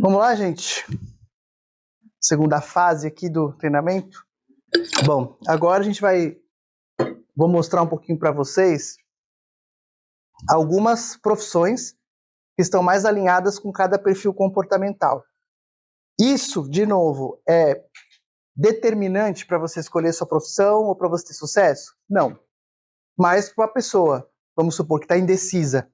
Vamos lá, gente? Segunda fase aqui do treinamento. Bom, agora a gente vou mostrar um pouquinho para vocês algumas profissões que estão mais alinhadas com cada perfil comportamental. Isso, de novo, é determinante para você escolher sua profissão ou para você ter sucesso? Não. Mas para uma pessoa, vamos supor, que está indecisa,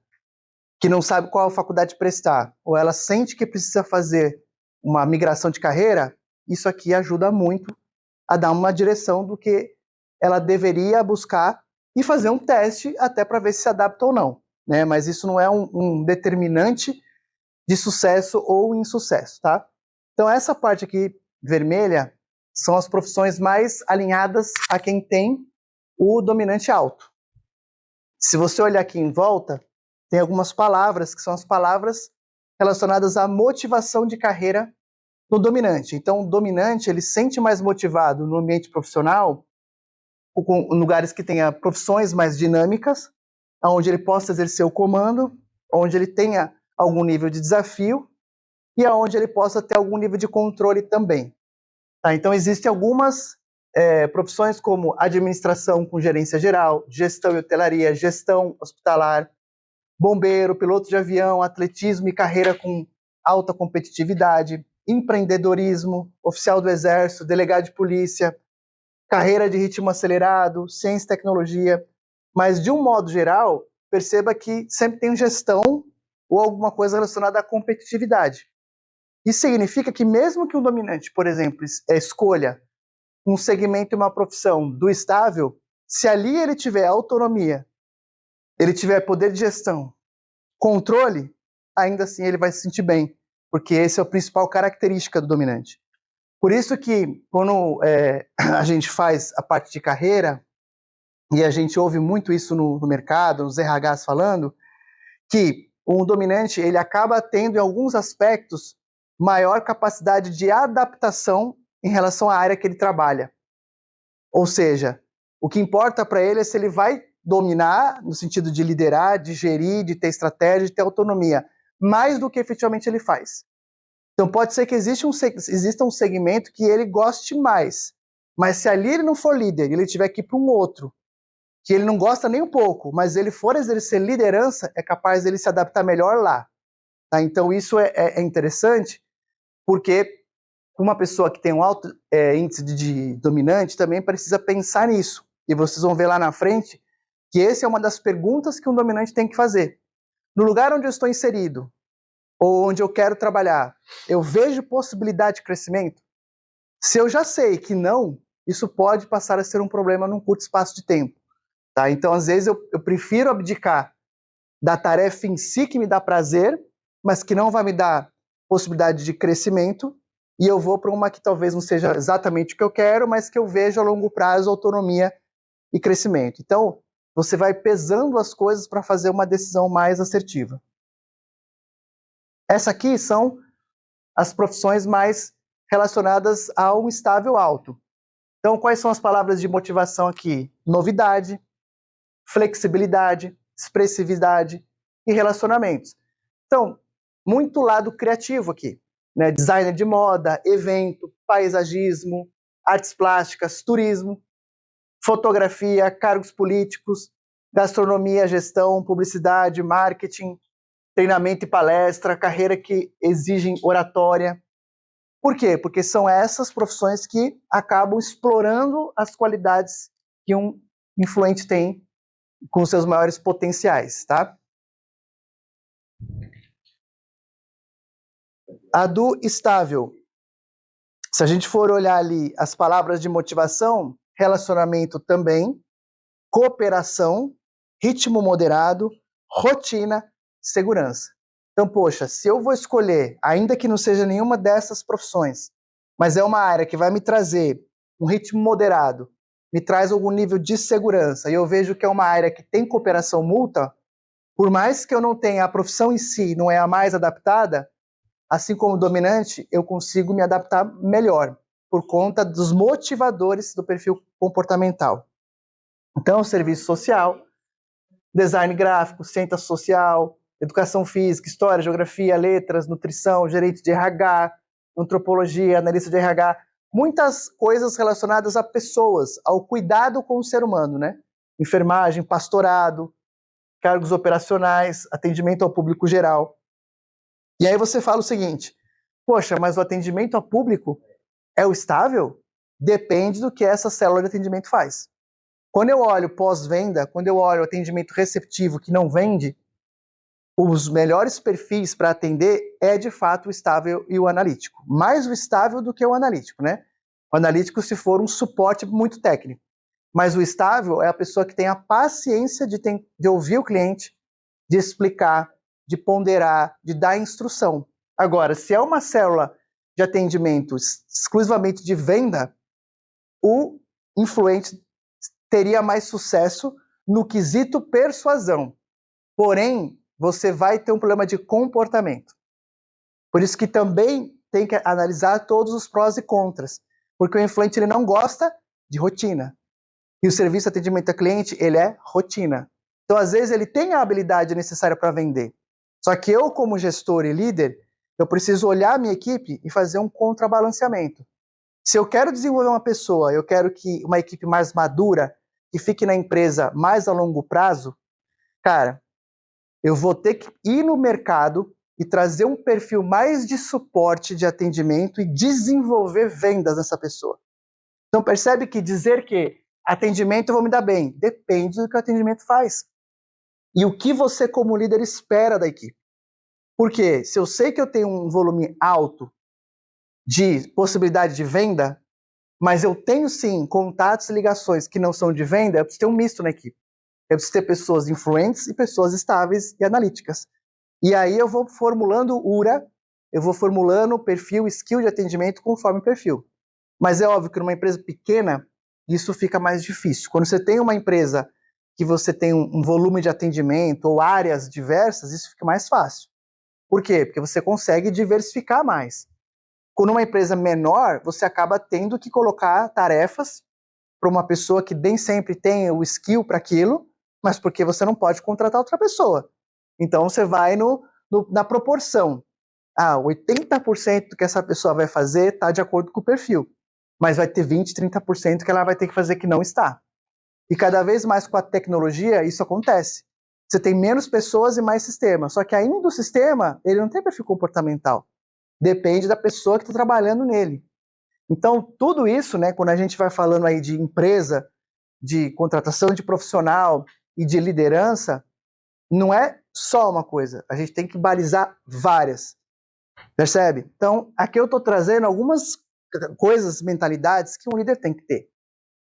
que não sabe qual faculdade prestar, ou ela sente que precisa fazer uma migração de carreira, isso aqui ajuda muito a dar uma direção do que ela deveria buscar e fazer um teste até para ver se se adapta ou não, né? Mas isso não é um determinante de sucesso ou insucesso, tá? Então essa parte aqui vermelha são as profissões mais alinhadas a quem tem o dominante alto. Se você olhar aqui em volta, tem algumas palavras que são as palavras relacionadas à motivação de carreira no dominante. Então, o dominante, ele se sente mais motivado no ambiente profissional, com lugares que tenha profissões mais dinâmicas, onde ele possa exercer o comando, onde ele tenha algum nível de desafio e onde ele possa ter algum nível de controle também. Tá? Então, existem algumas profissões como administração com gerência geral, gestão e hotelaria, gestão hospitalar, bombeiro, piloto de avião, atletismo e carreira com alta competitividade, empreendedorismo, oficial do exército, delegado de polícia, carreira de ritmo acelerado, ciência e tecnologia. Mas, de um modo geral, perceba que sempre tem gestão ou alguma coisa relacionada à competitividade. Isso significa que mesmo que um dominante, por exemplo, escolha um segmento e uma profissão do estável, se ali ele tiver autonomia, ele tiver poder de gestão, controle, ainda assim ele vai se sentir bem, porque esse é a principal característica do dominante. Por isso que quando a gente faz a parte de carreira, e a gente ouve muito isso no mercado, nos RHs falando, que um dominante ele acaba tendo em alguns aspectos maior capacidade de adaptação em relação à área que ele trabalha. Ou seja, o que importa para ele é se ele vai dominar, no sentido de liderar, de gerir, de ter estratégia, de ter autonomia, mais do que efetivamente ele faz. Então pode ser que exista um segmento que ele goste mais, mas se ali ele não for líder, ele tiver que ir para um outro, que ele não gosta nem um pouco, mas ele for exercer liderança, é capaz dele se adaptar melhor lá. Tá? Então isso é interessante, porque uma pessoa que tem um alto índice de dominante também precisa pensar nisso. E vocês vão ver lá na frente que essa é uma das perguntas que um dominante tem que fazer. No lugar onde eu estou inserido, ou onde eu quero trabalhar, eu vejo possibilidade de crescimento? Se eu já sei que não, isso pode passar a ser um problema num curto espaço de tempo. Tá? Então, às vezes, eu prefiro abdicar da tarefa em si que me dá prazer, mas que não vai me dar possibilidade de crescimento, e eu vou para uma que talvez não seja exatamente o que eu quero, mas que eu vejo a longo prazo autonomia e crescimento. Então, você vai pesando as coisas para fazer uma decisão mais assertiva. Essa aqui são as profissões mais relacionadas a um estável alto. Então, quais são as palavras de motivação aqui? Novidade, flexibilidade, expressividade e relacionamentos. Então, muito lado criativo aqui, né? Designer de moda, evento, paisagismo, artes plásticas, turismo, fotografia, cargos políticos, gastronomia, gestão, publicidade, marketing, treinamento e palestra, carreira que exigem oratória. Por quê? Porque são essas profissões que acabam explorando as qualidades que um influente tem com seus maiores potenciais, tá? A do estável. Se a gente for olhar ali as palavras de motivação, relacionamento também, cooperação, ritmo moderado, rotina, segurança. Então, poxa, se eu vou escolher, ainda que não seja nenhuma dessas profissões, mas é uma área que vai me trazer um ritmo moderado, me traz algum nível de segurança, e eu vejo que é uma área que tem cooperação mútua, por mais que eu não tenha a profissão em si, não é a mais adaptada, assim como dominante, eu consigo me adaptar melhor, por conta dos motivadores do perfil comportamental. Então, serviço social, design gráfico, ciência social, educação física, história, geografia, letras, nutrição, gerente de RH, antropologia, analista de RH, muitas coisas relacionadas a pessoas, ao cuidado com o ser humano, né? Enfermagem, pastorado, cargos operacionais, atendimento ao público geral. E aí você fala o seguinte, poxa, mas o atendimento ao público é o estável? Depende do que essa célula de atendimento faz. Quando eu olho pós-venda, quando eu olho atendimento receptivo que não vende, os melhores perfis para atender é de fato o estável e o analítico. Mais o estável do que o analítico, né? O analítico se for um suporte muito técnico. Mas o estável é a pessoa que tem a paciência de ouvir o cliente, de explicar, de ponderar, de dar instrução. Agora, se é uma célula de atendimento exclusivamente de venda, o influente teria mais sucesso no quesito persuasão. Porém, você vai ter um problema de comportamento. Por isso que também tem que analisar todos os prós e contras, porque o influente ele não gosta de rotina. E o serviço de atendimento a cliente, ele é rotina. Então, às vezes, ele tem a habilidade necessária para vender. Só que eu, como gestor e líder, eu preciso olhar a minha equipe e fazer um contrabalanceamento. Se eu quero desenvolver uma pessoa, eu quero que uma equipe mais madura, que fique na empresa mais a longo prazo, cara, eu vou ter que ir no mercado e trazer um perfil mais de suporte, de atendimento e desenvolver vendas nessa pessoa. Então percebe que dizer que atendimento eu vou me dar bem, depende do que o atendimento faz. E o que você como líder espera da equipe. Porque se eu sei que eu tenho um volume alto de possibilidade de venda, mas eu tenho sim contatos e ligações que não são de venda, eu preciso ter um misto na equipe. Eu preciso ter pessoas influentes e pessoas estáveis e analíticas. E aí eu vou formulando URA, eu vou formulando perfil, skill de atendimento conforme perfil. Mas é óbvio que numa empresa pequena, isso fica mais difícil. Quando você tem uma empresa que você tem um volume de atendimento ou áreas diversas, isso fica mais fácil. Por quê? Porque você consegue diversificar mais. Quando uma empresa menor, você acaba tendo que colocar tarefas para uma pessoa que nem sempre tem o skill para aquilo, mas porque você não pode contratar outra pessoa. Então você vai na proporção. 80% do que essa pessoa vai fazer está de acordo com o perfil, mas vai ter 20%, 30% que ela vai ter que fazer que não está. E cada vez mais com a tecnologia isso acontece. Você tem menos pessoas e mais sistema, só que ainda o sistema ele não tem perfil comportamental. Depende da pessoa que está trabalhando nele. Então, tudo isso, né, quando a gente vai falando aí de empresa, de contratação de profissional e de liderança, não é só uma coisa. A gente tem que balizar várias. Percebe? Então, aqui eu estou trazendo algumas coisas, mentalidades que um líder tem que ter.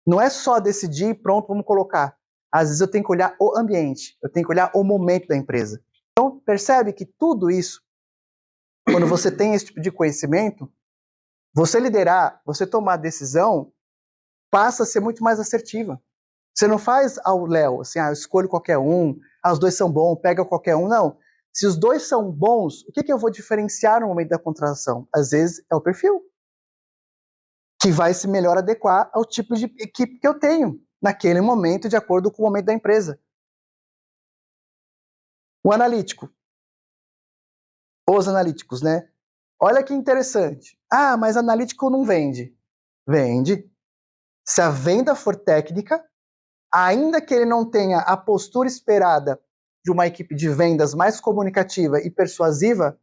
Não é só decidir, pronto, vamos colocar. Às vezes eu tenho que olhar o ambiente, eu tenho que olhar o momento da empresa. Então, percebe que tudo isso, quando você tem esse tipo de conhecimento, você liderar, você tomar decisão, passa a ser muito mais assertiva. Você não faz ao léu, assim, eu escolho qualquer um, os dois são bons, pega qualquer um, não. Se os dois são bons, o que eu vou diferenciar no momento da contratação? Às vezes é o perfil, que vai se melhor adequar ao tipo de equipe que eu tenho, naquele momento, de acordo com o momento da empresa. O analítico. Os analíticos, né? Olha que interessante. Mas analítico não vende. Vende. Se a venda for técnica, ainda que ele não tenha a postura esperada de uma equipe de vendas mais comunicativa e persuasiva,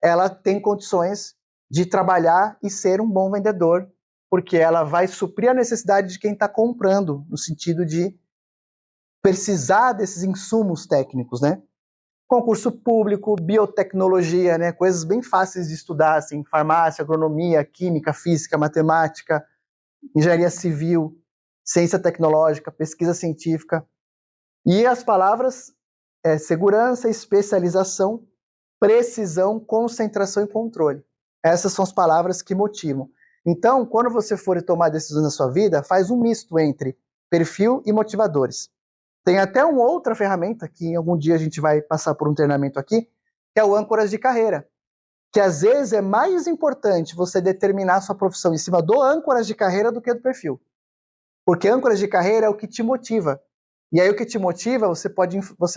ela tem condições de trabalhar e ser um bom vendedor, porque ela vai suprir a necessidade de quem está comprando, no sentido de precisar desses insumos técnicos, né? Concurso público, biotecnologia, né? Coisas bem fáceis de estudar, assim, farmácia, agronomia, química, física, matemática, engenharia civil, ciência tecnológica, pesquisa científica. E as palavras segurança, especialização, precisão, concentração e controle. Essas são as palavras que motivam. Então, quando você for tomar decisões na sua vida, faz um misto entre perfil e motivadores. Tem até uma outra ferramenta, que em algum dia a gente vai passar por um treinamento aqui, que é o âncoras de carreira. Que às vezes é mais importante você determinar a sua profissão em cima do âncoras de carreira do que do perfil. Porque âncoras de carreira é o que te motiva. E aí o que te motiva, você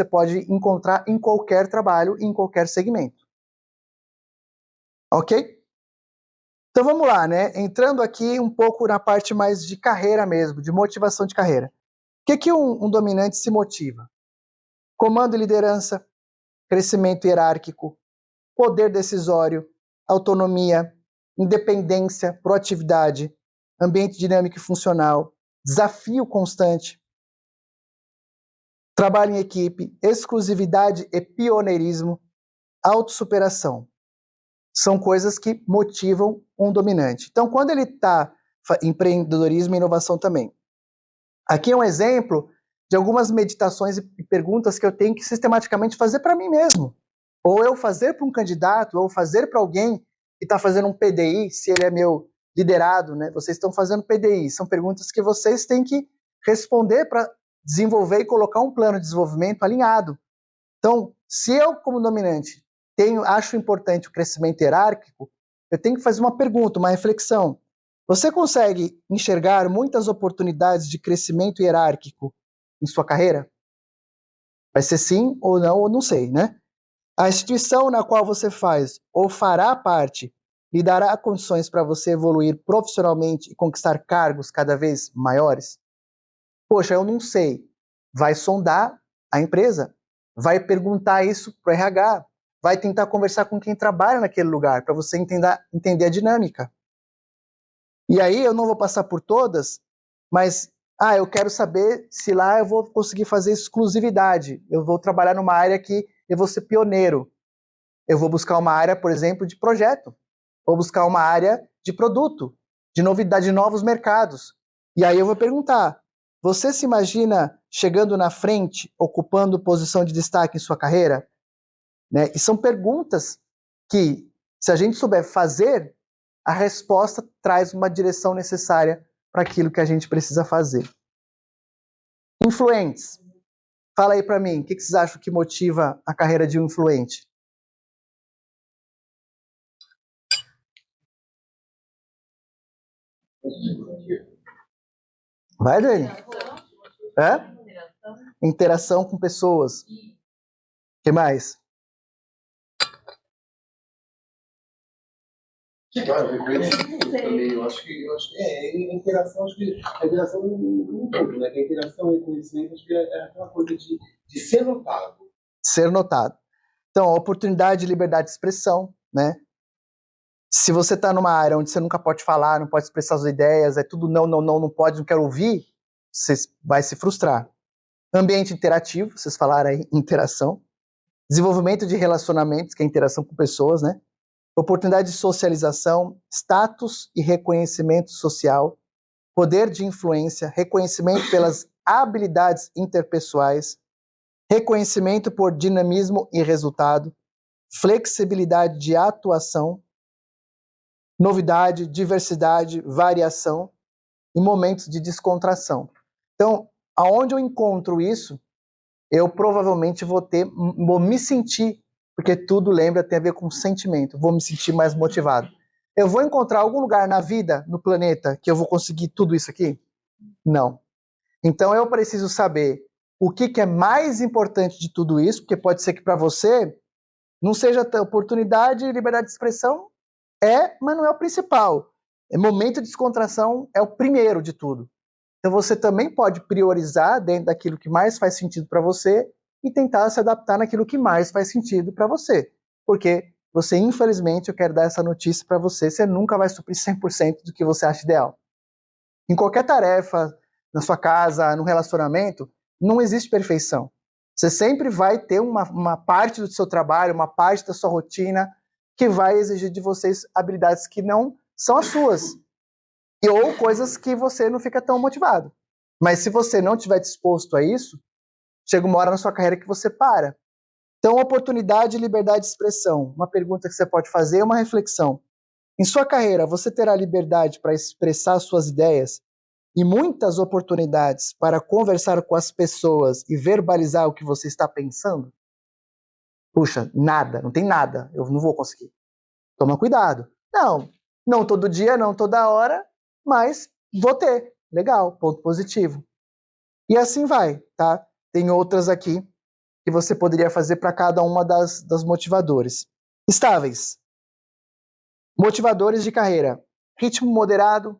pode encontrar em qualquer trabalho, em qualquer segmento. Ok? Então vamos lá, né? Entrando aqui um pouco na parte mais de carreira mesmo, de motivação de carreira. O que um dominante se motiva? Comando e liderança, crescimento hierárquico, poder decisório, autonomia, independência, proatividade, ambiente dinâmico e funcional, desafio constante, trabalho em equipe, exclusividade e pioneirismo, autossuperação. São coisas que motivam um dominante. Então, quando ele está empreendedorismo e inovação também. Aqui é um exemplo de algumas meditações e perguntas que eu tenho que sistematicamente fazer para mim mesmo. Ou eu fazer para um candidato, ou fazer para alguém que está fazendo um PDI, se ele é meu liderado, né? Vocês estão fazendo PDI. São perguntas que vocês têm que responder para desenvolver e colocar um plano de desenvolvimento alinhado. Então, se eu, como dominante, acho importante o crescimento hierárquico, eu tenho que fazer uma pergunta, uma reflexão. Você consegue enxergar muitas oportunidades de crescimento hierárquico em sua carreira? Vai ser sim ou não sei, né? A instituição na qual você faz ou fará parte lhe dará condições para você evoluir profissionalmente e conquistar cargos cada vez maiores? Poxa, eu não sei. Vai sondar a empresa, vai perguntar isso para o RH, vai tentar conversar com quem trabalha naquele lugar para você entender a dinâmica. E aí eu não vou passar por todas, mas eu quero saber se lá eu vou conseguir fazer exclusividade. Eu vou trabalhar numa área que eu vou ser pioneiro. Eu vou buscar uma área, por exemplo, de projeto. Vou buscar uma área de produto, de novidade, de novos mercados. E aí eu vou perguntar, você se imagina chegando na frente, ocupando posição de destaque em sua carreira? Né? E são perguntas que, se a gente souber fazer, a resposta traz uma direção necessária para aquilo que a gente precisa fazer. Influentes. Fala aí para mim, o que vocês acham que motiva a carreira de um influente? Vai, Dani. Interação com pessoas. O que mais? Eu acho que a interação, a interação no todo, né? A interação e conhecimento, acho que é aquela coisa de ser notado. Ser notado. Então, a oportunidade de liberdade de expressão, né? Se você está numa área onde você nunca pode falar, não pode expressar suas ideias, é tudo não pode, não quero ouvir, você vai se frustrar. Ambiente interativo, vocês falaram aí, interação. Desenvolvimento de relacionamentos, que é interação com pessoas, né? Oportunidade de socialização, status e reconhecimento social, poder de influência, reconhecimento pelas habilidades interpessoais, reconhecimento por dinamismo e resultado, flexibilidade de atuação, novidade, diversidade, variação e momentos de descontração. Então, aonde eu encontro isso, eu provavelmente vou me sentir, porque tudo tem a ver com sentimento, vou me sentir mais motivado. Eu vou encontrar algum lugar na vida, no planeta, que eu vou conseguir tudo isso aqui? Não. Então eu preciso saber o que é mais importante de tudo isso, porque pode ser que para você não seja oportunidade e liberdade de expressão, mas não é o principal. Momento de descontração é o primeiro de tudo. Então você também pode priorizar dentro daquilo que mais faz sentido para você e tentar se adaptar naquilo que mais faz sentido para você. Porque você, infelizmente, eu quero dar essa notícia para você nunca vai suprir 100% do que você acha ideal. Em qualquer tarefa, na sua casa, no relacionamento, não existe perfeição. Você sempre vai ter uma parte do seu trabalho, uma parte da sua rotina que vai exigir de vocês habilidades que não são as suas. Ou coisas que você não fica tão motivado. Mas se você não estiver disposto a isso, chega uma hora na sua carreira que você para. Então, oportunidade e liberdade de expressão. Uma pergunta que você pode fazer é uma reflexão. Em sua carreira, você terá liberdade para expressar suas ideias e muitas oportunidades para conversar com as pessoas e verbalizar o que você está pensando? Puxa, nada, não tem nada, eu não vou conseguir. Toma cuidado. Não todo dia, não toda hora, mas vou ter. Legal, ponto positivo. E assim vai, tá? tem outras aqui que você poderia fazer para cada uma das motivadores. Estáveis. Motivadores de carreira. Ritmo moderado,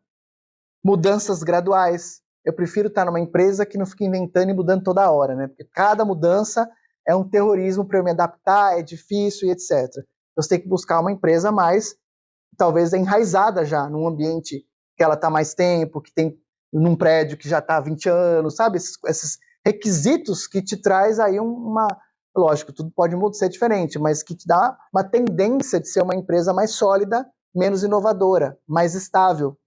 mudanças graduais. Eu prefiro estar numa empresa que não fica inventando e mudando toda hora, né? Porque cada mudança é um terrorismo para eu me adaptar, é difícil e etc. Você tem que buscar uma empresa mais, talvez enraizada já, num ambiente que ela está mais tempo, que tem num prédio que já está há 20 anos, sabe? Esses requisitos que te traz aí uma... Lógico, tudo pode ser diferente, mas que te dá uma tendência de ser uma empresa mais sólida, menos inovadora, mais estável.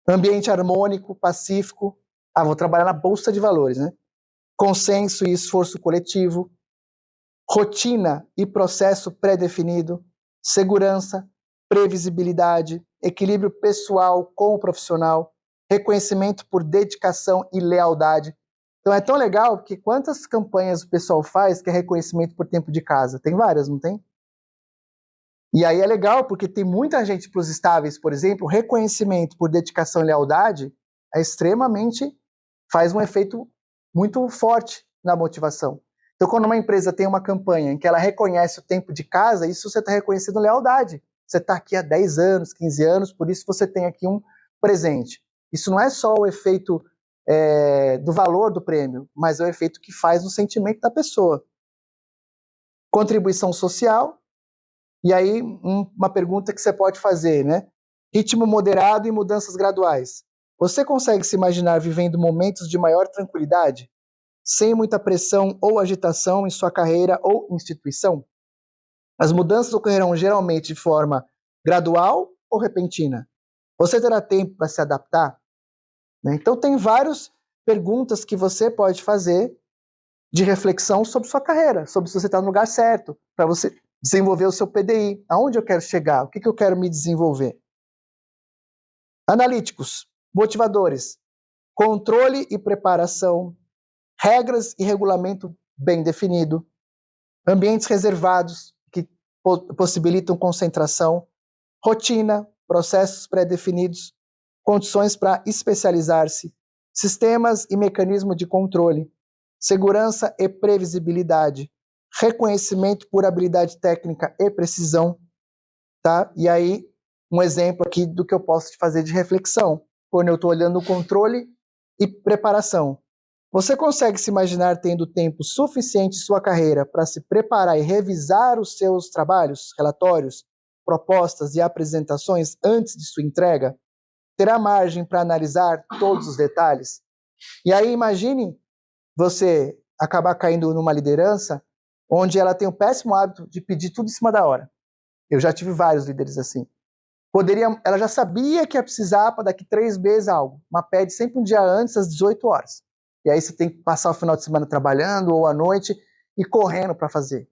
Ambiente harmônico, pacífico. Vou trabalhar na bolsa de valores, né? Consenso e esforço coletivo. Rotina e processo pré-definido. Segurança, previsibilidade, equilíbrio pessoal com o profissional, reconhecimento por dedicação e lealdade. Então é tão legal porque quantas campanhas o pessoal faz que é reconhecimento por tempo de casa? Tem várias, não tem? E aí é legal porque tem muita gente para os estáveis, por exemplo, reconhecimento por dedicação e lealdade é extremamente, faz um efeito muito forte na motivação. Então quando uma empresa tem uma campanha em que ela reconhece o tempo de casa, isso você está reconhecendo lealdade. Você está aqui há 10 anos, 15 anos, por isso você tem aqui um presente. Isso não é só o efeito do valor do prêmio, mas é o efeito que faz no sentimento da pessoa. Contribuição social. E aí, uma pergunta que você pode fazer, né? Ritmo moderado e mudanças graduais. Você consegue se imaginar vivendo momentos de maior tranquilidade, sem muita pressão ou agitação em sua carreira ou instituição? As mudanças ocorrerão geralmente de forma gradual ou repentina? Você terá tempo para se adaptar? Então, tem várias perguntas que você pode fazer de reflexão sobre sua carreira, sobre se você está no lugar certo, para você desenvolver o seu PDI. Aonde eu quero chegar? O que eu quero me desenvolver? Analíticos, motivadores, controle e preparação, regras e regulamento bem definido, ambientes reservados que possibilitam concentração, rotina, processos pré-definidos, condições para especializar-se, sistemas e mecanismo de controle, segurança e previsibilidade, reconhecimento por habilidade técnica e precisão, tá? E aí, um exemplo aqui do que eu posso te fazer de reflexão, quando eu estou olhando o controle e preparação. Você consegue se imaginar tendo tempo suficiente em sua carreira para se preparar e revisar os seus trabalhos, relatórios, propostas e apresentações antes de sua entrega? Terá margem para analisar todos os detalhes? E aí, imagine você acabar caindo numa liderança onde ela tem o péssimo hábito de pedir tudo em cima da hora. Eu já tive vários líderes assim. Ela já sabia que ia precisar para daqui 3 meses algo, mas pede sempre um dia antes, às 18 horas. E aí você tem que passar o final de semana trabalhando ou à noite e correndo para fazer.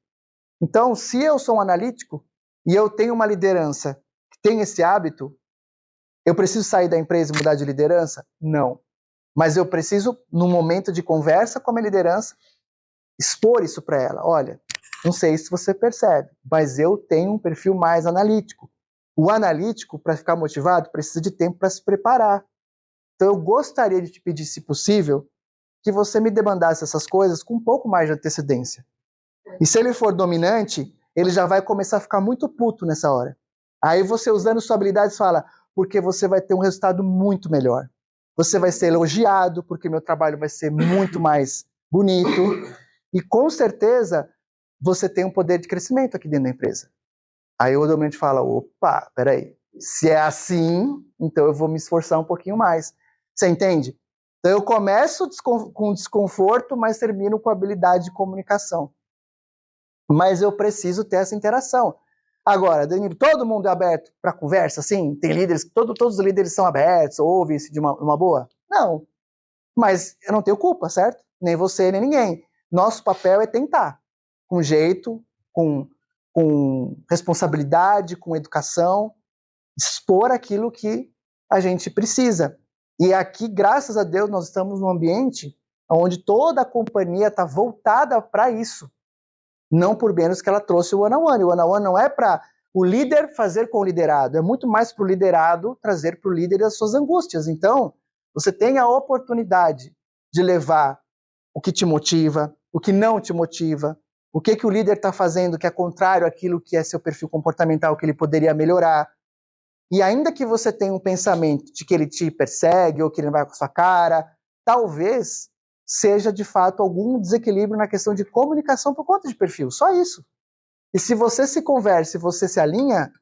Então, se eu sou um analítico e eu tenho uma liderança que tem esse hábito, eu preciso sair da empresa e mudar de liderança? Não. Mas eu preciso, num momento de conversa com a minha liderança, expor isso para ela. Olha, não sei se você percebe, mas eu tenho um perfil mais analítico. O analítico, para ficar motivado, precisa de tempo para se preparar. Então eu gostaria de te pedir, se possível, que você me demandasse essas coisas com um pouco mais de antecedência. E se ele for dominante, ele já vai começar a ficar muito puto nessa hora. Aí você, usando sua habilidade, fala, porque você vai ter um resultado muito melhor. Você vai ser elogiado, porque meu trabalho vai ser muito mais bonito. E com certeza, você tem um poder de crescimento aqui dentro da empresa. Aí o dominante fala, opa, peraí, se é assim, então eu vou me esforçar um pouquinho mais. Você entende? Então eu começo com desconforto, mas termino com habilidade de comunicação. Mas eu preciso ter essa interação. Agora, Danilo, todo mundo é aberto para conversa, assim? Tem líderes, todos os líderes são abertos, ouvem-se de uma boa? Não. Mas eu não tenho culpa, certo? Nem você, nem ninguém. Nosso papel é tentar, com jeito, com responsabilidade, com educação, expor aquilo que a gente precisa. E aqui, graças a Deus, nós estamos num ambiente onde toda a companhia está voltada para isso. Não por menos que ela trouxe o one-on-one. O one-on-one não é para o líder fazer com o liderado, é muito mais para o liderado trazer para o líder as suas angústias. Então, você tem a oportunidade de levar o que te motiva, o que não te motiva, o que o líder está fazendo que é contrário àquilo que é seu perfil comportamental, que ele poderia melhorar. E ainda que você tenha um pensamento de que ele te persegue ou que ele não vai com a sua cara, talvez seja de fato algum desequilíbrio na questão de comunicação por conta de perfil, só isso. E se você se conversa e você se alinha,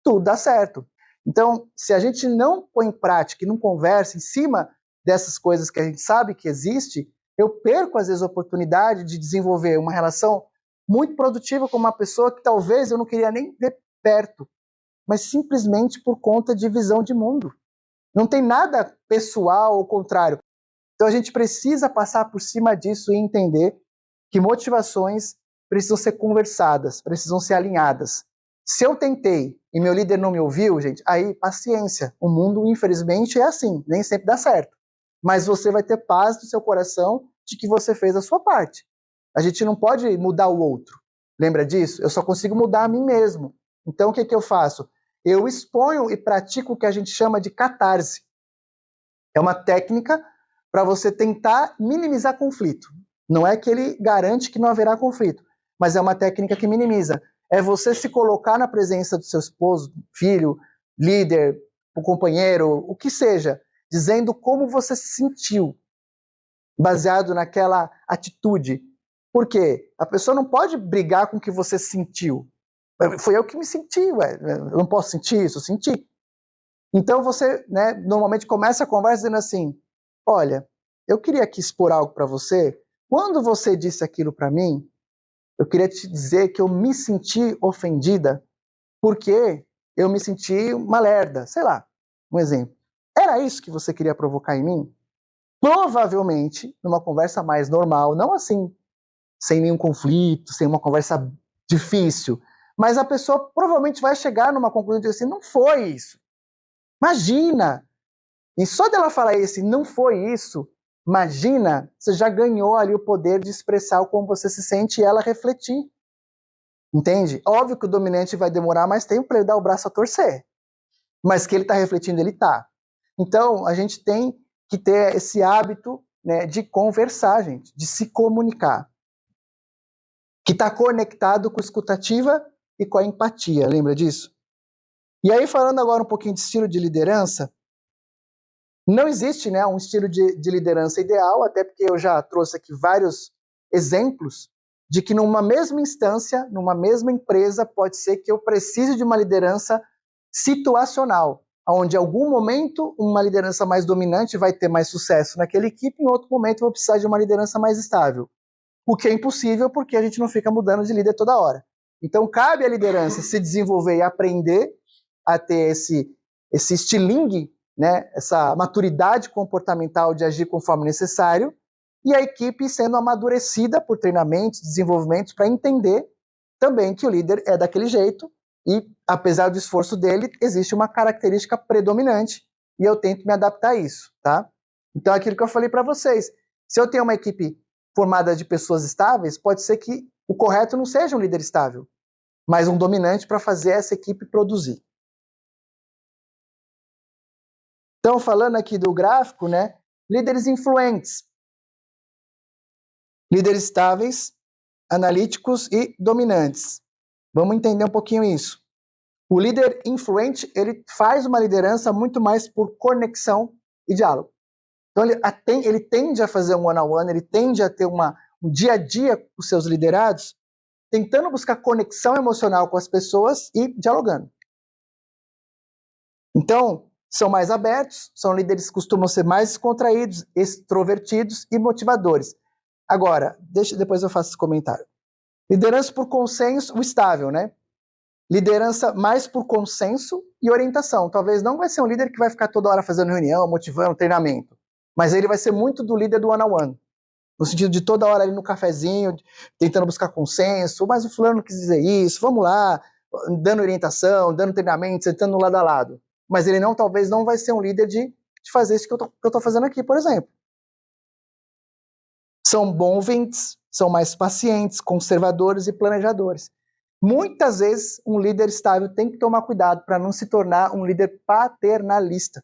tudo dá certo. Então, se a gente não põe em prática e não conversa em cima dessas coisas que a gente sabe que existe, eu perco às vezes a oportunidade de desenvolver uma relação muito produtiva com uma pessoa que talvez eu não queria nem ver perto, mas simplesmente por conta de visão de mundo. Não tem nada pessoal ou contrário. Então a gente precisa passar por cima disso e entender que motivações precisam ser conversadas, precisam ser alinhadas. Se eu tentei e meu líder não me ouviu, gente, aí paciência. O mundo, infelizmente, é assim, nem sempre dá certo. Mas você vai ter paz no seu coração de que você fez a sua parte. A gente não pode mudar o outro. Lembra disso? Eu só consigo mudar a mim mesmo. Então o que eu faço? Eu exponho e pratico o que a gente chama de catarse. É uma técnica para você tentar minimizar conflito. Não é que ele garante que não haverá conflito, mas é uma técnica que minimiza. É você se colocar na presença do seu esposo, filho, líder, o companheiro, o que seja, dizendo como você se sentiu, baseado naquela atitude. Por quê? A pessoa não pode brigar com o que você sentiu. Foi eu que me senti, ué. Eu não posso sentir isso? Eu senti. Então você, né, normalmente começa a conversa dizendo assim, olha, eu queria aqui expor algo para você. Quando você disse aquilo para mim, eu queria te dizer que eu me senti ofendida porque eu me senti uma lerda, sei lá, um exemplo. Era isso que você queria provocar em mim? Provavelmente, numa conversa mais normal, não assim, sem nenhum conflito, sem uma conversa difícil, mas a pessoa provavelmente vai chegar numa conclusão de assim, não foi isso. Imagina! E só dela falar esse não foi isso, imagina, você já ganhou ali o poder de expressar o como você se sente e ela refletir. Entende? Óbvio que o dominante vai demorar mais tempo para ele dar o braço a torcer. Mas que ele está refletindo, ele está. Então, a gente tem que ter esse hábito, né, de conversar, gente, de se comunicar. Que está conectado com a escutativa e com a empatia. Lembra disso? E aí, falando agora um pouquinho de estilo de liderança, não existe, né, um estilo de liderança ideal, até porque eu já trouxe aqui vários exemplos de que numa mesma instância, numa mesma empresa, pode ser que eu precise de uma liderança situacional, onde em algum momento uma liderança mais dominante vai ter mais sucesso naquela equipe, em outro momento eu vou precisar de uma liderança mais estável. O que é impossível porque a gente não fica mudando de líder toda hora. Então cabe à liderança se desenvolver e aprender a ter esse estilingue, né, essa maturidade comportamental de agir conforme necessário, e a equipe sendo amadurecida por treinamentos, desenvolvimentos, para entender também que o líder é daquele jeito e, apesar do esforço dele, existe uma característica predominante e eu tento me adaptar a isso, tá? Então, aquilo que eu falei para vocês, se eu tenho uma equipe formada de pessoas estáveis, pode ser que o correto não seja um líder estável, mas um dominante para fazer essa equipe produzir. Então, falando aqui do gráfico, né, líderes influentes, líderes estáveis, analíticos e dominantes. Vamos entender um pouquinho isso. O líder influente, ele faz uma liderança muito mais por conexão e diálogo. Então, ele tende a fazer um one-on-one, ele tende a ter um dia a dia com os seus liderados, tentando buscar conexão emocional com as pessoas e dialogando. Então, são mais abertos, são líderes que costumam ser mais descontraídos, extrovertidos e motivadores. Agora, depois eu faço esse comentário. Liderança por consenso, o estável, né? Liderança mais por consenso e orientação. Talvez não vai ser um líder que vai ficar toda hora fazendo reunião, motivando, treinamento, mas ele vai ser muito do líder do one-on-one, no sentido de toda hora ali no cafezinho, tentando buscar consenso, mas o fulano quis dizer isso, vamos lá, dando orientação, dando treinamento, sentando lado a lado. Mas ele talvez não vai ser um líder de fazer isso que eu estou fazendo aqui, por exemplo. São bons ouvintes, são mais pacientes, conservadores e planejadores. Muitas vezes, um líder estável tem que tomar cuidado para não se tornar um líder paternalista.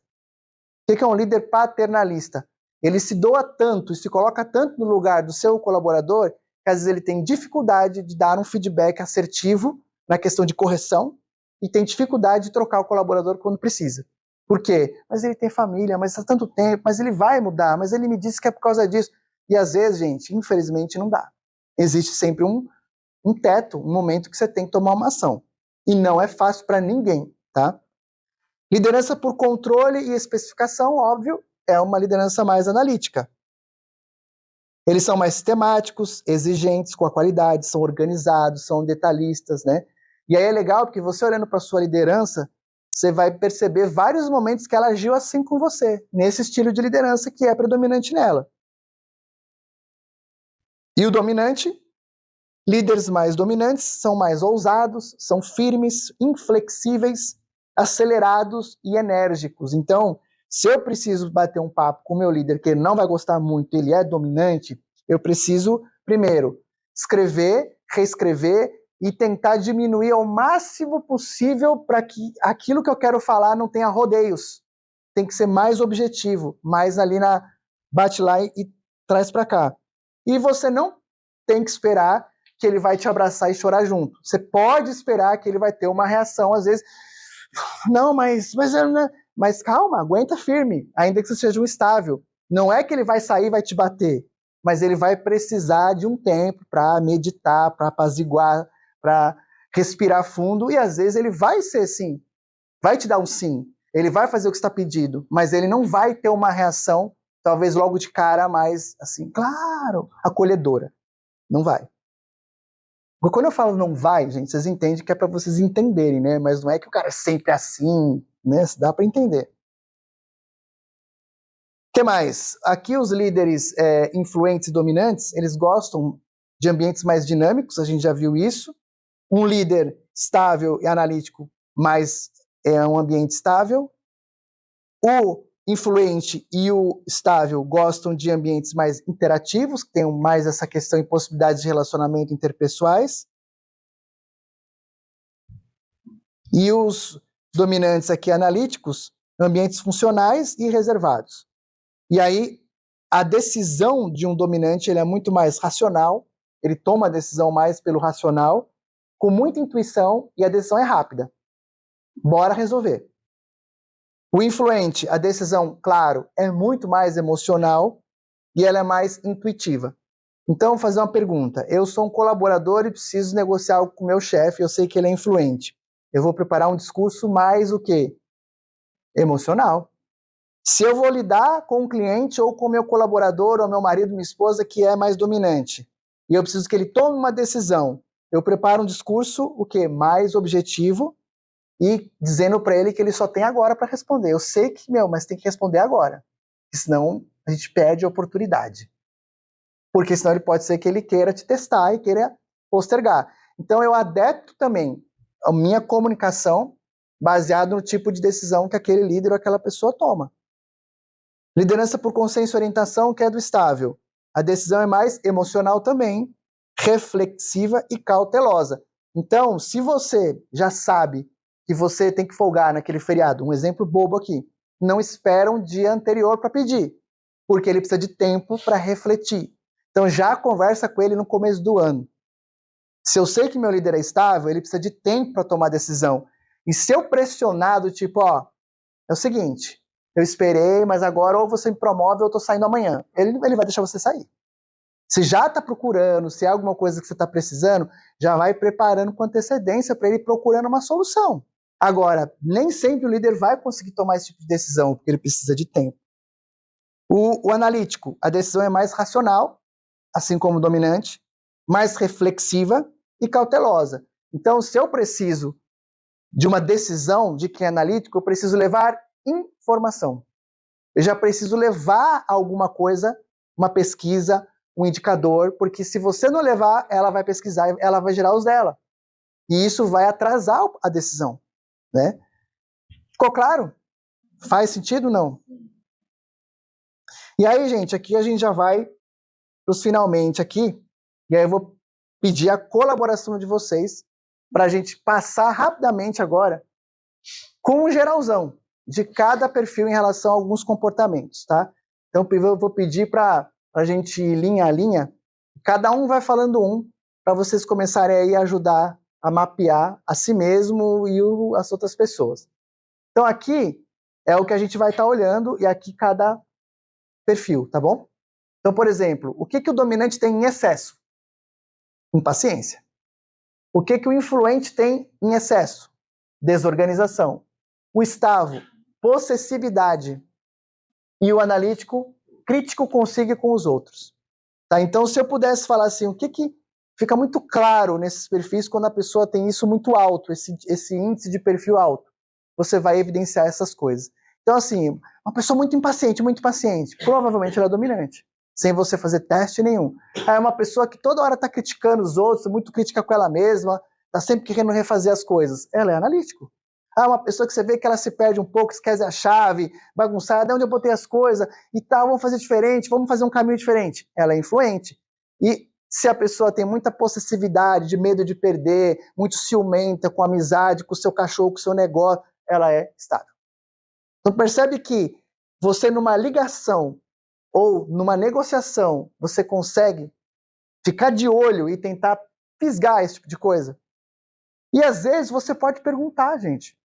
O que é um líder paternalista? ele se doa tanto e se coloca tanto no lugar do seu colaborador que às vezes ele tem dificuldade de dar um feedback assertivo na questão de correção e tem dificuldade de trocar o colaborador quando precisa. Por quê? Mas ele tem família, mas há tanto tempo, mas ele vai mudar, mas ele me disse que é por causa disso. E às vezes, gente, infelizmente não dá. Existe sempre um teto, um momento que você tem que tomar uma ação. E não é fácil para ninguém, tá? Liderança por controle e especificação, óbvio, é uma liderança mais analítica. Eles são mais sistemáticos, exigentes com a qualidade, são organizados, são detalhistas, né? E aí é legal porque você olhando para a sua liderança, você vai perceber vários momentos que ela agiu assim com você, nesse estilo de liderança que é predominante nela. E o dominante? Líderes mais dominantes são mais ousados, são firmes, inflexíveis, acelerados e enérgicos. Então, se eu preciso bater um papo com o meu líder que ele não vai gostar muito, ele é dominante, eu preciso, primeiro, escrever, reescrever e tentar diminuir ao máximo possível para que aquilo que eu quero falar não tenha rodeios. Tem que ser mais objetivo, mais ali na bate lá e traz para cá. E você não tem que esperar que ele vai te abraçar e chorar junto. Você pode esperar que ele vai ter uma reação, às vezes, não, mas calma, aguenta firme, ainda que você seja um estável. Não é que ele vai sair e vai te bater, mas ele vai precisar de um tempo para meditar, para apaziguar, para respirar fundo, e às vezes ele vai ser sim, vai te dar um sim, ele vai fazer o que está pedido, mas ele não vai ter uma reação, talvez logo de cara, mais assim, claro, acolhedora. Não vai. Quando eu falo não vai, gente, vocês entendem que é para vocês entenderem, né? Mas não é que o cara é sempre assim, né? Dá para entender. O que mais? Aqui os líderes influentes e dominantes, eles gostam de ambientes mais dinâmicos, a gente já viu isso. Um líder estável e analítico, mas é um ambiente estável. O influente e o estável gostam de ambientes mais interativos, que tenham mais essa questão e possibilidades de relacionamento interpessoais. E os dominantes aqui analíticos, ambientes funcionais e reservados. E aí, a decisão de um dominante ele é muito mais racional, ele toma a decisão mais pelo racional, com muita intuição, e a decisão é rápida. Bora resolver. O influente, a decisão, claro, é muito mais emocional e ela é mais intuitiva. Então, vou fazer uma pergunta. Eu sou um colaborador e preciso negociar algo com o meu chefe, eu sei que ele é influente. Eu vou preparar um discurso mais o quê? Emocional. Se eu vou lidar com um cliente ou com meu colaborador ou meu marido, minha esposa, que é mais dominante, e eu preciso que ele tome uma decisão, eu preparo um discurso o quê? Mais objetivo e dizendo para ele que ele só tem agora para responder. Eu sei que, mas tem que responder agora, senão a gente perde a oportunidade. Porque senão ele pode ser que ele queira te testar e queira postergar. Então eu adapto também a minha comunicação baseado no tipo de decisão que aquele líder ou aquela pessoa toma. Liderança por consenso e orientação, que é do estável. A decisão é mais emocional também, reflexiva e cautelosa. Então, se você já sabe que você tem que folgar naquele feriado, um exemplo bobo aqui, não espera um dia anterior para pedir, porque ele precisa de tempo para refletir. Então já conversa com ele no começo do ano. Se eu sei que meu líder é estável, ele precisa de tempo para tomar decisão. E se eu pressionar do tipo, é o seguinte, eu esperei, mas agora ou você me promove ou eu tô saindo amanhã. Ele vai deixar você sair. Se já está procurando, se é alguma coisa que você está precisando, já vai preparando com antecedência para ele ir procurando uma solução. Agora, nem sempre o líder vai conseguir tomar esse tipo de decisão, porque ele precisa de tempo. O analítico, a decisão é mais racional, assim como o dominante, mais reflexiva e cautelosa. Então, se eu preciso de uma decisão de quem é analítico, eu preciso levar informação. Eu já preciso levar alguma coisa, uma pesquisa, um indicador, porque se você não levar, ela vai pesquisar, ela vai gerar os dela. E isso vai atrasar a decisão, né? Ficou claro? Faz sentido ou não? E aí, gente, aqui a gente já vai para os finalmente aqui, e aí eu vou pedir a colaboração de vocês para a gente passar rapidamente agora com um geralzão de cada perfil em relação a alguns comportamentos, tá? Então eu vou pedir para a gente ir linha a linha, cada um vai falando um, para vocês começarem aí a ajudar a mapear a si mesmo e as outras pessoas. Então aqui é o que a gente vai estar olhando e aqui cada perfil, tá bom? Então, por exemplo, o que o dominante tem em excesso? Impaciência. O que o influente tem em excesso? Desorganização. O estável, possessividade. E o analítico, crítico consigo e com os outros. Tá? Então, se eu pudesse falar assim, o que fica muito claro nesses perfis quando a pessoa tem isso muito alto, esse índice de perfil alto, você vai evidenciar essas coisas. Então, assim, uma pessoa muito impaciente, provavelmente ela é dominante, sem você fazer teste nenhum. É uma pessoa que toda hora está criticando os outros, muito crítica com ela mesma, está sempre querendo refazer as coisas. Ela é analítico. Uma pessoa que você vê que ela se perde um pouco, esquece a chave, bagunçada, de onde eu botei as coisas e tal, vamos fazer diferente, vamos fazer um caminho diferente. Ela é influente. E se a pessoa tem muita possessividade, de medo de perder, muito ciumenta com a amizade, com o seu cachorro, com o seu negócio, ela é estável. Então percebe que você numa ligação ou numa negociação, você consegue ficar de olho e tentar fisgar esse tipo de coisa. E às vezes você pode perguntar, gente.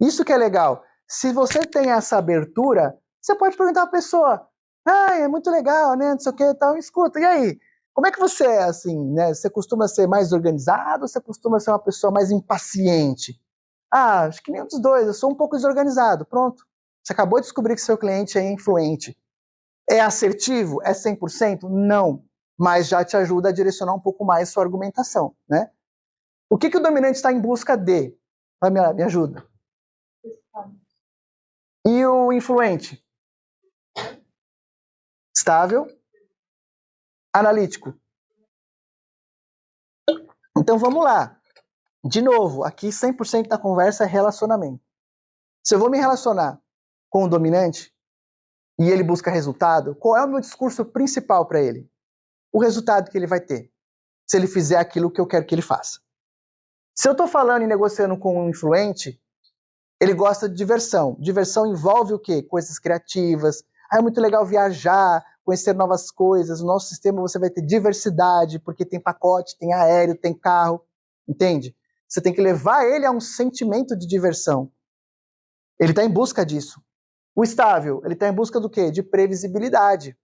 Isso que é legal. Se você tem essa abertura, você pode perguntar para a pessoa, é muito legal, né, não sei o que e tal, escuta, e aí? Como é que você é, assim, né? Você costuma ser mais organizado ou você costuma ser uma pessoa mais impaciente? Acho que nenhum dos dois, eu sou um pouco desorganizado, pronto. Você acabou de descobrir que seu cliente é influente. É assertivo? É 100%? Não. Mas já te ajuda a direcionar um pouco mais sua argumentação, né? O que o dominante está em busca de? Me ajuda. E o influente? Estável. Analítico. Então vamos lá. De novo, aqui 100% da conversa é relacionamento. Se eu vou me relacionar com o dominante e ele busca resultado, qual é o meu discurso principal para ele? O resultado que ele vai ter, se ele fizer aquilo que eu quero que ele faça. Se eu estou falando e negociando com um influente, ele gosta de diversão. Diversão envolve o quê? Coisas criativas. É muito legal viajar, conhecer novas coisas. No nosso sistema você vai ter diversidade, porque tem pacote, tem aéreo, tem carro. Entende? Você tem que levar ele a um sentimento de diversão. Ele está em busca disso. O estável, ele está em busca do quê? De previsibilidade.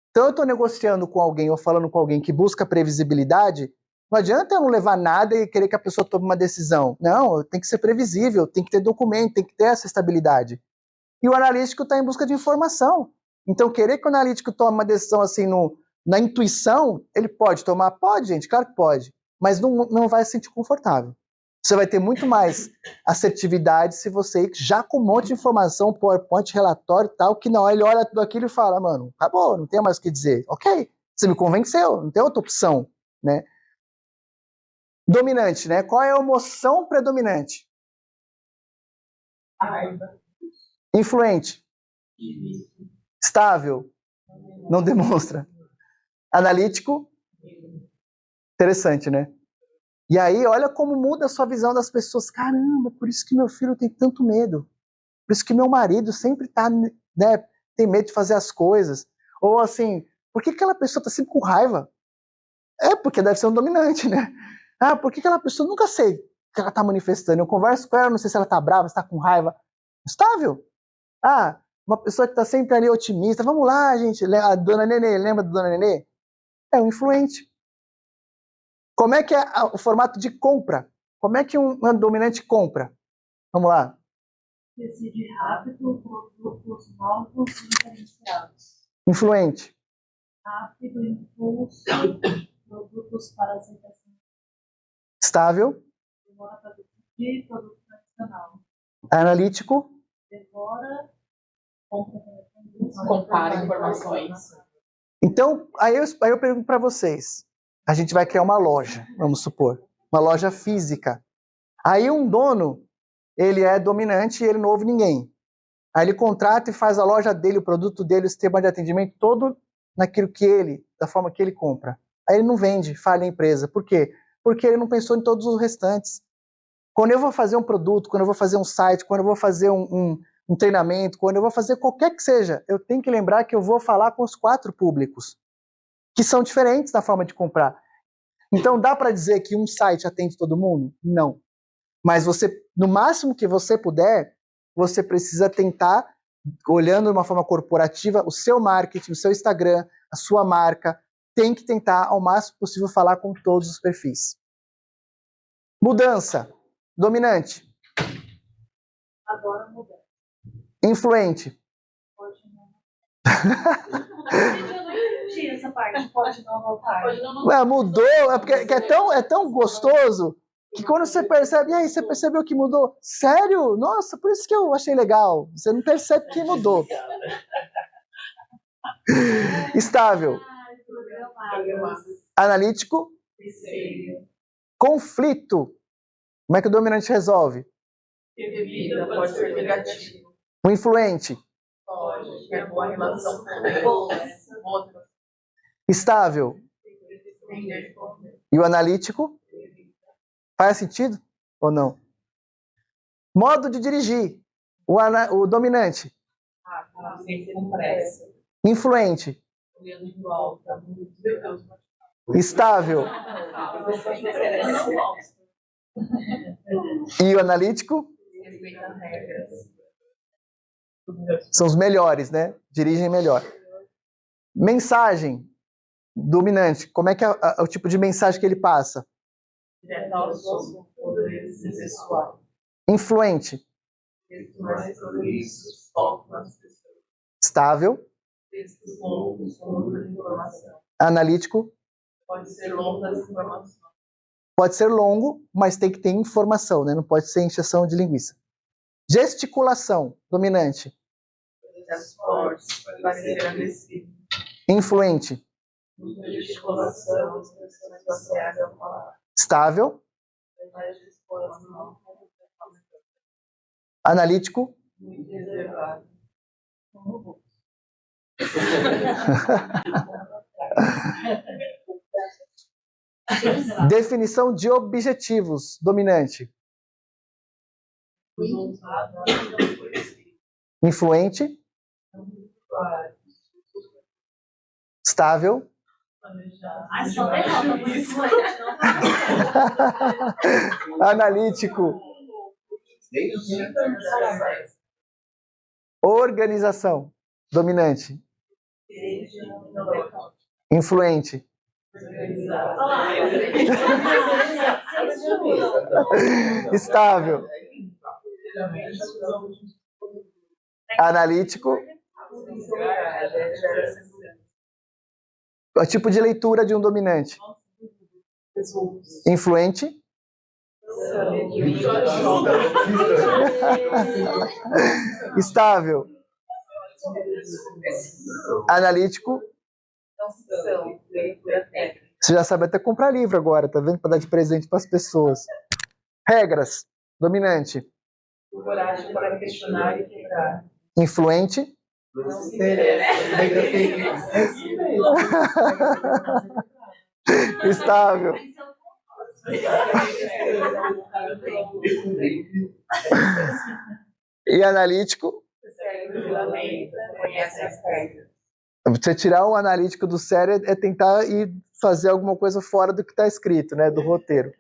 Então eu estou negociando com alguém ou falando com alguém que busca previsibilidade, não adianta eu não levar nada e querer que a pessoa tome uma decisão. Não, tem que ser previsível, tem que ter documento, tem que ter essa estabilidade. E o analítico está em busca de informação. Então querer que o analítico tome uma decisão assim na intuição, ele pode tomar? Pode, gente, claro que pode. Mas não vai se sentir confortável. Você vai ter muito mais assertividade se você já com um monte de informação, PowerPoint, relatório e tal, que na hora ele olha tudo aquilo e fala, mano, acabou, não tem mais o que dizer. Ok, você me convenceu, não tem outra opção, né? Dominante, né? Qual é a emoção predominante? Raiva. Influente. Estável. Não demonstra. Analítico. Interessante, né? E aí, olha como muda a sua visão das pessoas. Caramba, por isso que meu filho tem tanto medo. Por isso que meu marido sempre tá, né, tem medo de fazer as coisas. Ou assim, por que aquela pessoa tá sempre com raiva? É, porque deve ser um dominante, né? Por que aquela pessoa, nunca sei que ela tá manifestando. Eu converso com ela, não sei se ela tá brava, se tá com raiva. Estável. Uma pessoa que tá sempre ali otimista. Vamos lá, gente. A Dona Nenê, lembra da Dona Nenê? É um influente. Como é que é o formato de compra? Como é que um dominante compra? Vamos lá. Decide rápido, produtos novos e diferenciados. Influente. Rápido, impulso, produtos para aceitação. Estável. Demora para decidir, produto tradicional. Analítico. Demora, compara informações. Então, aí eu pergunto para vocês. A gente vai criar uma loja, vamos supor. Uma loja física. Aí um dono, ele é dominante e ele não ouve ninguém. Aí ele contrata e faz a loja dele, o produto dele, o sistema de atendimento, todo naquilo que ele, da forma que ele compra. Aí ele não vende, falha a empresa. Por quê? Porque ele não pensou em todos os restantes. Quando eu vou fazer um produto, quando eu vou fazer um site, quando eu vou fazer um treinamento, quando eu vou fazer qualquer que seja, eu tenho que lembrar que eu vou falar com os 4 públicos, que são diferentes na forma de comprar. Então, dá para dizer que um site atende todo mundo? Não. Mas você, no máximo que você puder, você precisa tentar, olhando de uma forma corporativa, o seu marketing, o seu Instagram, a sua marca, tem que tentar, ao máximo possível, falar com todos os perfis. Mudança. Dominante. Agora mudou. Influente. Pode não. Eu não entendi essa parte. Pode não voltar. Mudou, é porque é tão gostoso que quando você percebe, e aí, você percebeu que mudou? Sério? Nossa, por isso que eu achei legal. Você não percebe que mudou. Estável. Analítico. Conflito. Como é que o dominante resolve? Bebida pode ser negativo. O influente. Pode ter boa relação com outro. Estável. E o analítico? Faz sentido ou não? Modo de dirigir. O dominante. Sempre com pressa. Influente. Olhando em volta. Meu Deus. Estável. E o analítico? Respeita regras. São os melhores, né? Dirigem melhor. Mensagem. Dominante. Como é que é o tipo de mensagem que ele passa? Direto ao assunto, poder pessoal. Influente. Mais prolixos, foco nas pessoas. Estável. Textos longos, com muita informação. Analítico. Pode ser longo das informações. Pode ser longo, mas tem que ter informação, né? Não pode ser encheção de linguiça. Gesticulação. Dominante. As fortes, vai ser agressivo. Influente. Muita gesticulação, expressões faciais ao falar. Estável. Mais disposição. Analítico. Muito reservado. Definição de objetivos. Dominante. Influente. Estável. Só derrota por isso. Analítico. Organização. Dominante. Influente. Estável. Analítico. O tipo de leitura de um dominante. Influente. Estável. Analítico. Você já sabe até comprar livro agora, tá vendo? Para dar de presente para as pessoas. Regras. Dominante. Coragem para questionar e quebrar. Influente. Não se interessa. Estável. E analítico. Conhece as regras. Você tirar o analítico do sério é tentar ir fazer alguma coisa fora do que está escrito, né? Do roteiro.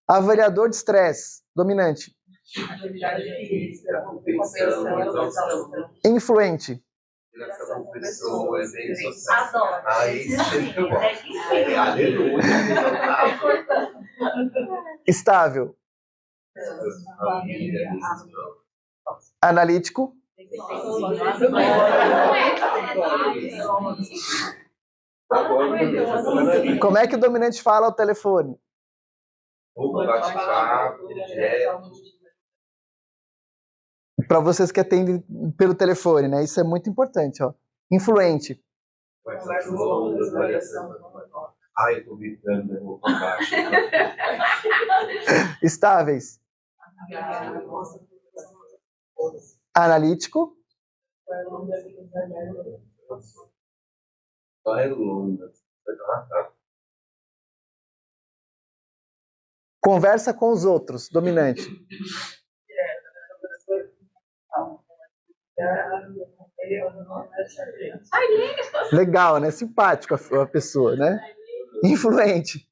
Avaliador de estresse. Dominante. Atividade física, compreensão, exaustão. Influente. Pessoas, redes sociais. Adoro. Aí, Sim. aleluia. Estável. Família. Analítico. Como é que o dominante fala ao telefone? Bate-papo, direto. Para vocês que atendem pelo telefone, né? Isso é muito importante, ó. Influente. Ai, eu tô gritando, eu vou pra baixo. Estáveis. Analítico. Vai longa. Conversa com os outros. Dominante. Legal, né? Simpático a pessoa, né? Influente.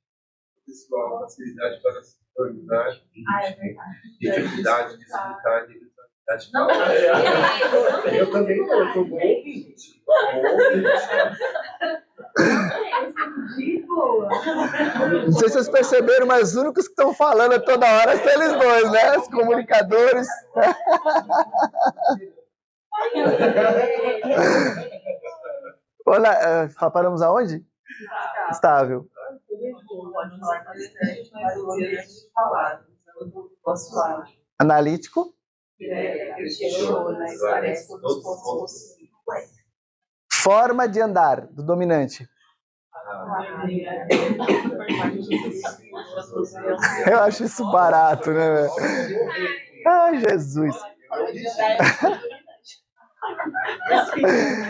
Pessoal, facilidade para se organizar, Ah, é verdade. dificuldade de explicar, dificuldade de Não, falar. eu também não, eu sou bom ouvinte. Bom Não sei se vocês perceberam, mas os únicos que estão falando toda hora são eles dois, né? Os comunicadores. Olá, paramos aonde? Estável. Pode falar bastante, mas eu vou falar. Eu posso falar. Analítico. Esclarece todos os pontos. Forma de andar do dominante. Eu acho isso barato, né? Ai, Jesus.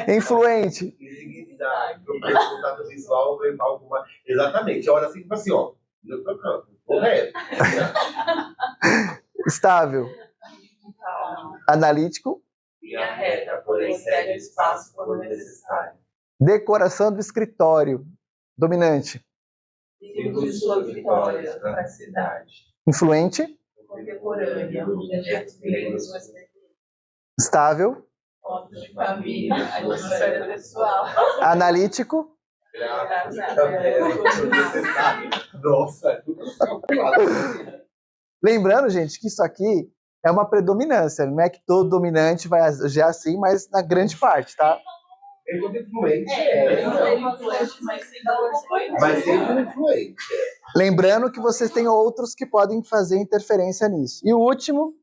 Influente. Visibilidade, contato visual, verbal, exatamente. Olha assim, tipo assim, ó. Correto. Estável. Analítico. Linha reta, porém cede espaço quando necessário. Decoração do escritório. Dominante. Símbolo de suas vitórias, praticidade. Influente. Contemporânea, objetos gregos, Estável. fotos de família, atmosfera pessoal. Analítico. Nossa, tudo Lembrando, gente, que isso aqui é uma predominância. Não é que todo dominante vai agir assim, mas na grande parte, tá? é todo influente, Mas sempre influente. Lembrando que vocês têm outros que podem fazer interferência nisso. E o último,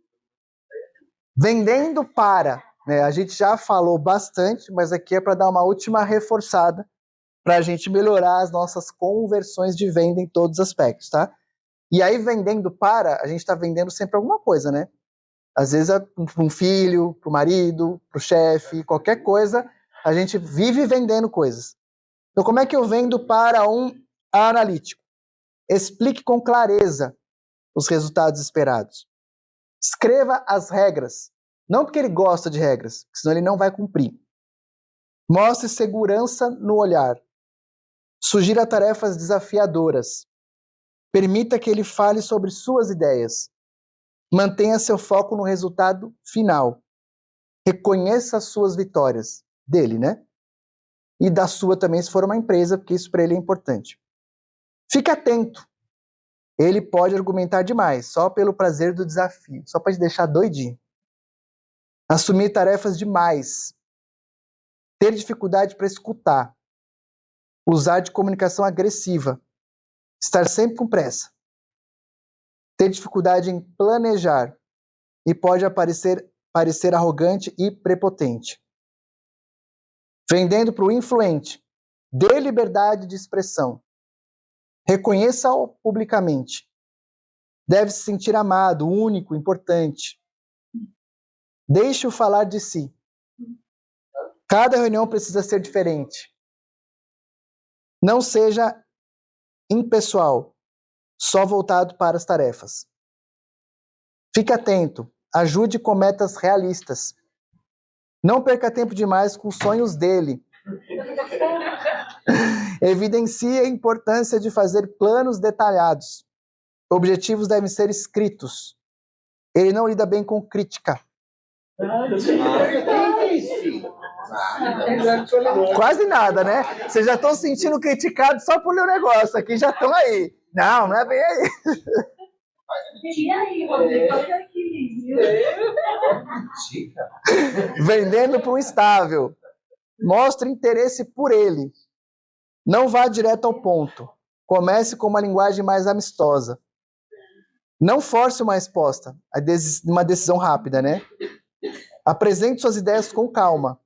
vendendo para. Né? A gente já falou bastante, mas aqui é para dar uma última reforçada para a gente melhorar as nossas conversões de venda em todos os aspectos, tá? E aí, vendendo para, a gente está vendendo sempre alguma coisa, né? Às vezes é para um filho, para o marido, para o chefe, qualquer coisa, a gente vive vendendo coisas. Então, como é que eu vendo para um analítico? Explique com clareza os resultados esperados. Escreva as regras. Não porque ele gosta de regras, senão ele não vai cumprir. Mostre segurança no olhar. Sugira tarefas desafiadoras. Permita que ele fale sobre suas ideias. Mantenha seu foco no resultado final. Reconheça as suas vitórias. Dele, né? E da sua também, se for uma empresa, porque isso para ele é importante. Fique atento. Ele pode argumentar demais, só pelo prazer do desafio, só para te deixar doidinho. Assumir tarefas demais. Ter dificuldade para escutar. Usar de comunicação agressiva. Estar sempre com pressa. Ter dificuldade em planejar. E pode parecer arrogante e prepotente. Vendendo para o influente. Dê liberdade de expressão. Reconheça-o publicamente. Deve se sentir amado, único, importante. Deixe-o falar de si. Cada reunião precisa ser diferente. Não seja impessoal, só voltado para as tarefas. Fique atento, ajude com metas realistas. Não perca tempo demais com os sonhos dele. Evidencie a importância de fazer planos detalhados. Objetivos devem ser escritos. Ele não lida bem com crítica. Quase nada, né? Vocês já estão se sentindo criticados só por ler o negócio. Aqui já estão aí. Não, não é bem aí. E aí, Rodrigo? Olha aqui. Vendendo para um estável. Mostre interesse por ele. Não vá direto ao ponto. Comece com uma linguagem mais amistosa. Não force uma resposta, uma decisão rápida, né? Apresente suas ideias com calma.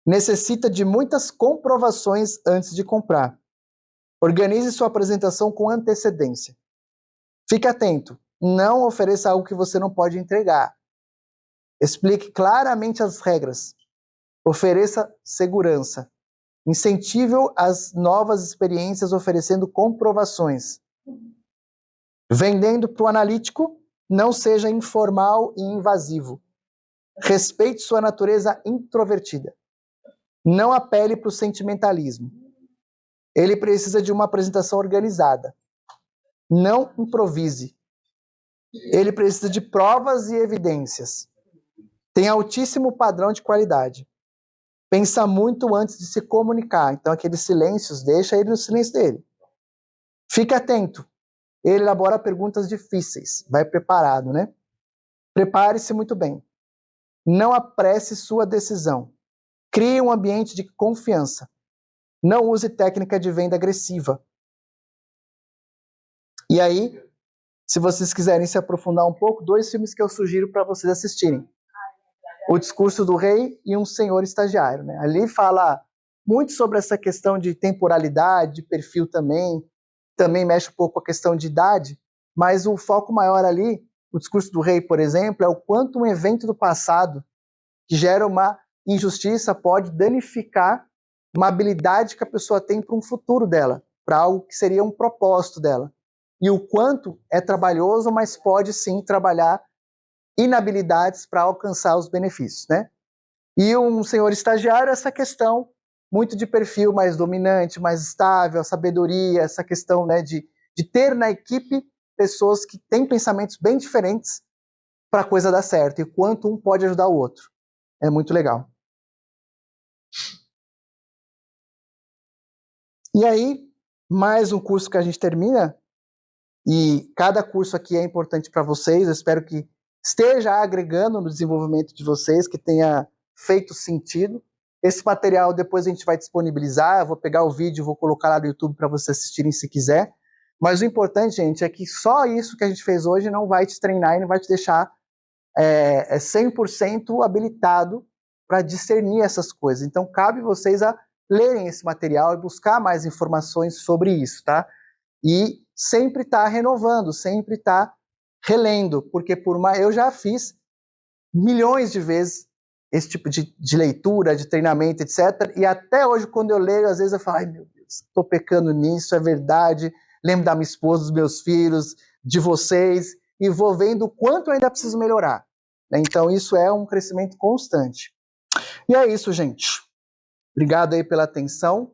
Necessita de muitas comprovações antes de comprar. Organize sua apresentação com antecedência. Fique atento. Não ofereça algo que você não pode entregar. Explique claramente as regras. Ofereça segurança. Incentive as novas experiências oferecendo comprovações. Vendendo para o analítico, não seja informal e invasivo. Respeite sua natureza introvertida. Não apele para o sentimentalismo. Ele precisa de uma apresentação organizada. Não improvise. Ele precisa de provas e evidências. Tem altíssimo padrão de qualidade. Pensa muito antes de se comunicar. Então, aqueles silêncios, deixa ele no silêncio dele. Fique atento. Ele elabora perguntas difíceis. Vai preparado, né? Prepare-se muito bem. Não apresse sua decisão. Crie um ambiente de confiança. Não use técnica de venda agressiva. E aí, se vocês quiserem se aprofundar um pouco, 2 filmes que eu sugiro para vocês assistirem. O Discurso do Rei e Um Senhor Estagiário. Né? Ali fala muito sobre essa questão de temporalidade, de perfil também mexe um pouco com a questão de idade, mas o foco maior ali, o Discurso do Rei, por exemplo, é o quanto um evento do passado que gera uma injustiça pode danificar uma habilidade que a pessoa tem para um futuro dela, para algo que seria um propósito dela. E o quanto é trabalhoso, mas pode sim trabalhar inabilidades para alcançar os benefícios, né? E Um Senhor Estagiário, essa questão muito de perfil mais dominante, mais estável, a sabedoria, essa questão, né, de ter na equipe pessoas que têm pensamentos bem diferentes para a coisa dar certo, e quanto um pode ajudar o outro. É muito legal. E aí, mais um curso que a gente termina, e cada curso aqui é importante para vocês, eu espero que esteja agregando no desenvolvimento de vocês, que tenha feito sentido. Esse material depois a gente vai disponibilizar, eu vou pegar o vídeo e vou colocar lá no YouTube para vocês assistirem se quiser. Mas o importante, gente, é que só isso que a gente fez hoje não vai te treinar e não vai te deixar 100% habilitado para discernir essas coisas. Então, cabe vocês a lerem esse material e buscar mais informações sobre isso, tá? E sempre tá renovando, sempre tá relendo, porque eu já fiz milhões de vezes esse tipo de leitura, de treinamento, etc. E até hoje, quando eu leio, às vezes eu falo, ai meu Deus, estou pecando nisso, é verdade, lembro da minha esposa, dos meus filhos, de vocês, e vou vendo o quanto eu ainda preciso melhorar. Então isso é um crescimento constante. E é isso, gente. Obrigado aí pela atenção.